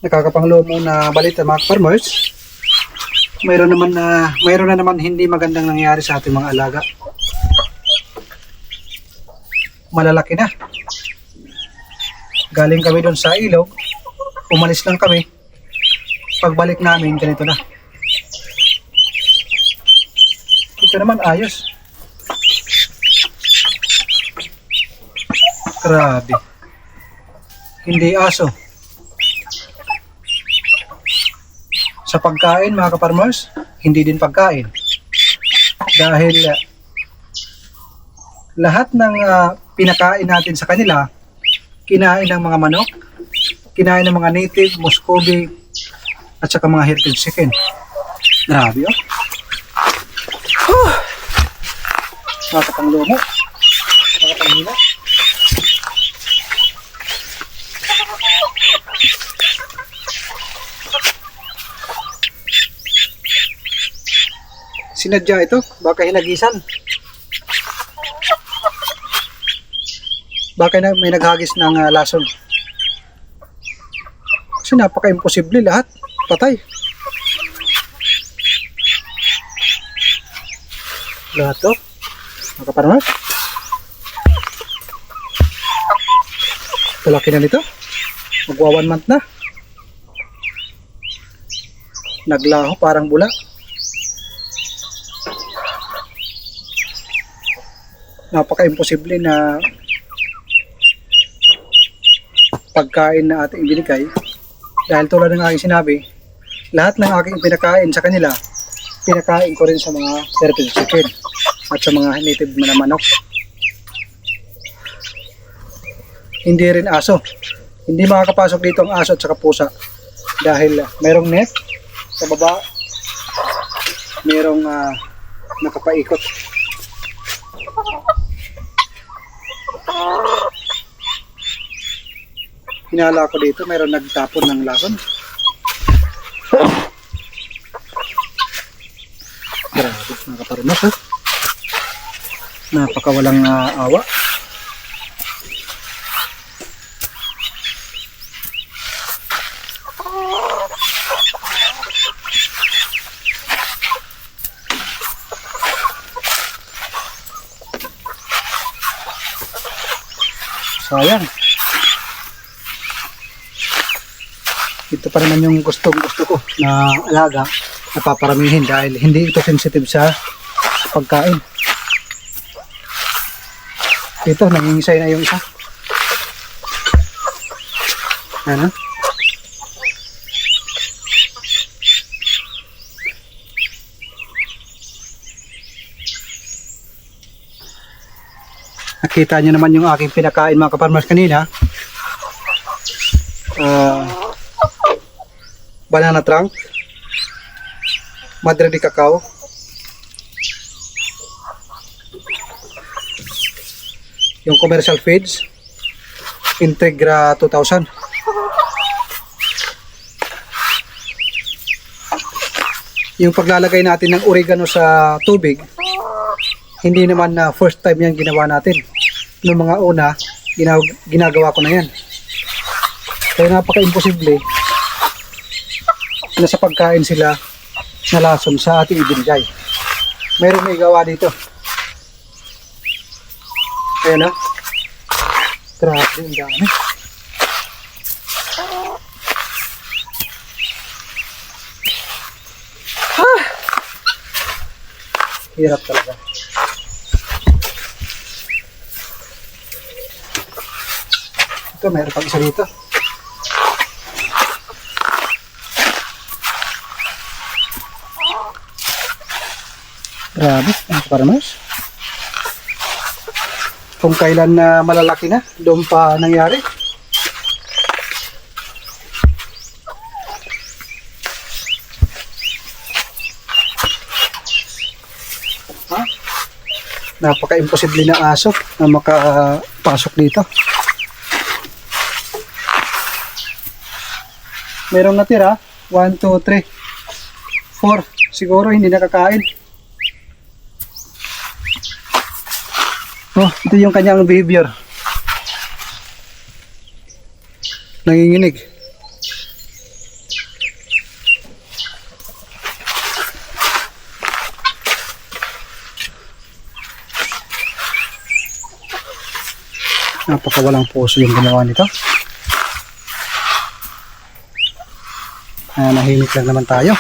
nakakapanglumo na balita mga farmers, mayroon na naman hindi magandang nangyari sa ating mga alaga. Malalaki na. Galing kami doon sa ilog, umalis lang kami. Pagbalik namin, ganito na. Ito naman ayos. Grabe. Hindi aso. Sa pagkain mga kaparmers, hindi din pagkain. Dahil lahat ng pinakain natin sa kanila, kinain ng mga manok, kinain ng mga native, Muscovy, at saka mga heritage chicken. Grabe oh. Nakakapanglumo. Nakapanghina. Sinadya ito, baka hinagisan. Baka may naghagis ng lason. Kasi napaka-imposible lahat. Patay. Lahat to. Makaparmas. Talaki na nito. Magwa 1 month na. Naglaho parang bula. Napaka-imposible na pagkain na ating ibinigay. Dahil tulad ng aking sinabi, lahat ng aking pinakain sa kanila, pinakain ko rin sa mga heritage chicken at sa mga native na manok. Hindi rin aso. Hindi makakapasok dito ang aso at saka pusa dahil mayroong net sa baba, mayroong nakapaikot. Hinala ko dito, mayroon nagtapon ng lason. Grabe, nakaparunos ha. Napakawalang awa. Sayang. Ito pa naman yung gusto ko na alaga na paparamihin dahil hindi ito sensitive sa pagkain. Ito, nangingisay na yung isa. Ano? Nakita nyo naman yung aking pinakain mga kaparmers kanina. Banana trunk, madre de cacao, yung commercial feeds, Integra 2000. Yung paglalagay natin ng oregano sa tubig, hindi naman na first time yan ginawa natin. Noong mga una, ginagawa ko na yan. Kaya napaka-imposible na sa pagkain sila na lason sa ating ibinigay. Mayroon may gawa dito. Ayan na. Grabe, ang dami. Hirap talaga. Ito, mayroon pang isa dito. Grabe, ang farmers. Kung kailan na malalaki na, doon pa nangyari. Ha? Napaka-imposible na aso na makapasok dito. Merong natira, 1, 2, 3, 4. Siguro hindi nakakain. Oh, ito yung kanyang behavior. Nanginginig. Napakawalang puso yung gumawa nito. Nahimik lang naman tayo.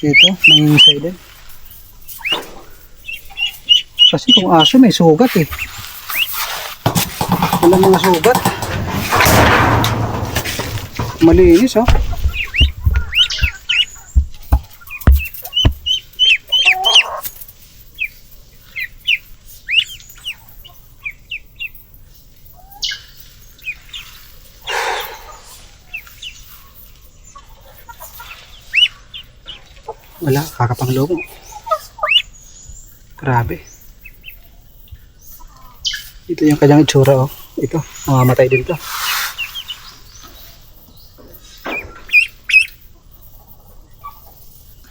Ito, nangingisay din. Kasi kung aso may sugat eh. Walang mga sugat. Malinis oh. Wala, kakapanglobo. Grabe. Ito yung kanyang itsura oh. Ito, mamamatay din to.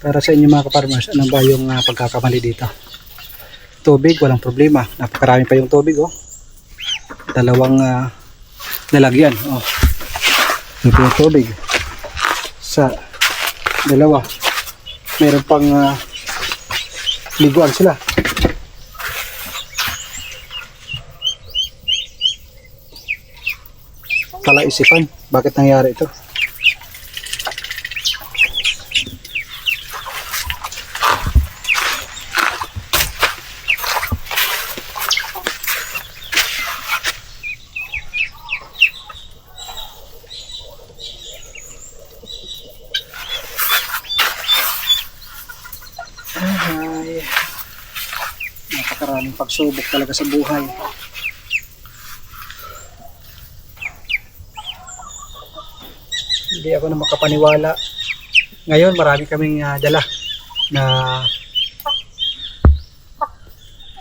Para sa inyo mga kaparmers, ano ba yung pagkakamali dito? Tubig, walang problema. Napakarami pa yung tubig oh. Dalawang lalagyan oh. Ito yung tubig. Sa dalawa. Meron pang liguan sila. Kalaisipan, bakit nangyari ito? Ay, napakaraming pagsubok talaga sa buhay. Hindi ako na makapaniwala. Ngayon marami kaming dala na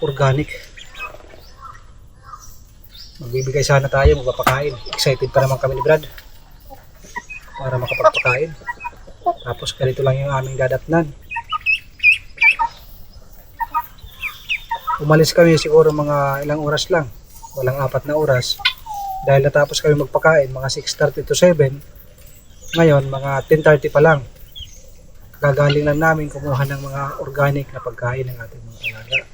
organic. Magbibigay sana tayo, magpapakain. Excited pa naman kami ni Brad para makapagpakain. Tapos ganito lang yung aming dadatnan. Umalis kami siguro mga ilang oras lang, walang 4 na oras, dahil natapos kami magpakain mga 6:30 to 7. Ngayon mga 10:30 pa lang, gagaling lang namin kumuha ng mga organic na pagkain ng ating mga alaga.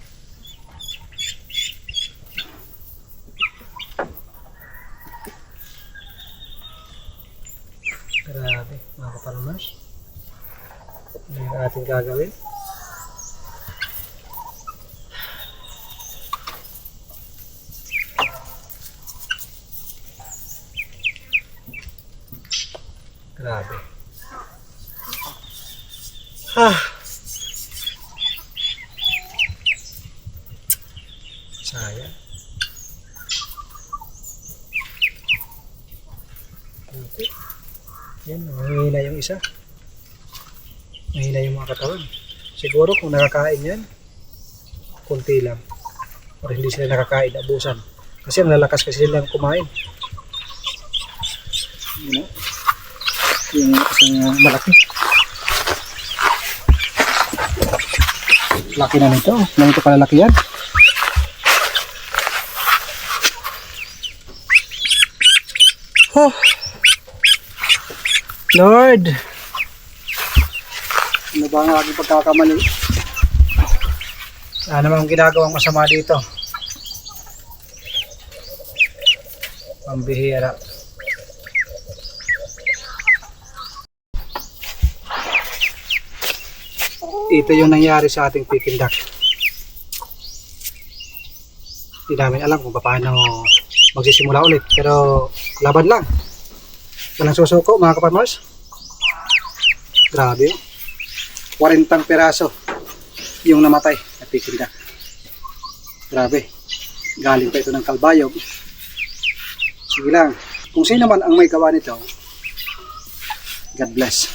Grabe mga kaparmers, ano yung ating gagawin? Grabe. Sayang. Okay. Yan, mahina yung isa. Mahina yung mga katawan. Siguro kung nakakain yan, kunti lang. O hindi sila nakakain, abusan. Kasi ang lalakas kasi silang kumain. You know? Yung isang malaki. Laki na nito. Ganito kalalaki yan. Oh. Lord. Ano ba ang aking pagkakamali? Ano naman ang ginagawang masama dito? Pambihira. Ito yung nangyari sa ating Peking duck. Hindi namin alam kung paano magsisimula ulit. Pero laban lang. Walang susuko mga kaparmers. Grabe. 40 peraso yung namatay na Peking duck. Grabe. Galing pa ito ng kalbayog. Sige lang. Kung sino man ang may gawa nito, God bless.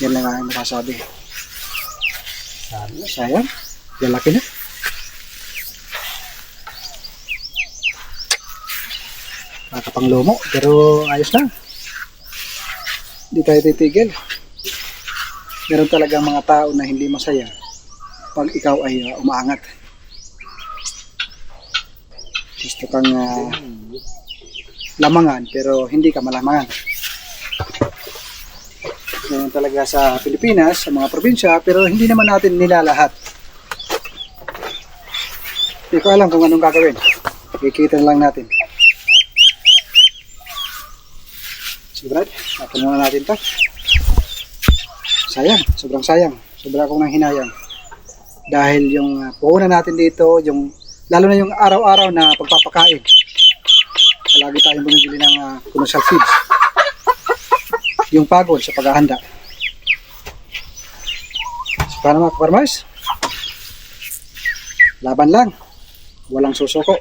Yan lang ang masasabi. Sayang, lalaki na. Nakakapanglomo, pero ayos lang. Hindi tayo titigil. Meron talagang mga tao na hindi masaya pag ikaw ay umaangat. Gusto kang lamangan pero hindi ka malamangan. Ganyan talaga sa Pilipinas, sa mga probinsya, pero hindi naman natin nilalahat. Hindi ko alam kung anong gagawin. Kikita na lang natin. So Brad, natin muna natin to. Sayang, sobrang sayang. Sobrang akong nang hinayang. Dahil yung puhunan natin dito, yung, lalo na yung araw-araw na pagpapakain. Palagi tayong bumibili ng commercial feeds. Yung pagod sa paghahanda. So, paano mga farmers? Laban lang. Walang susuko.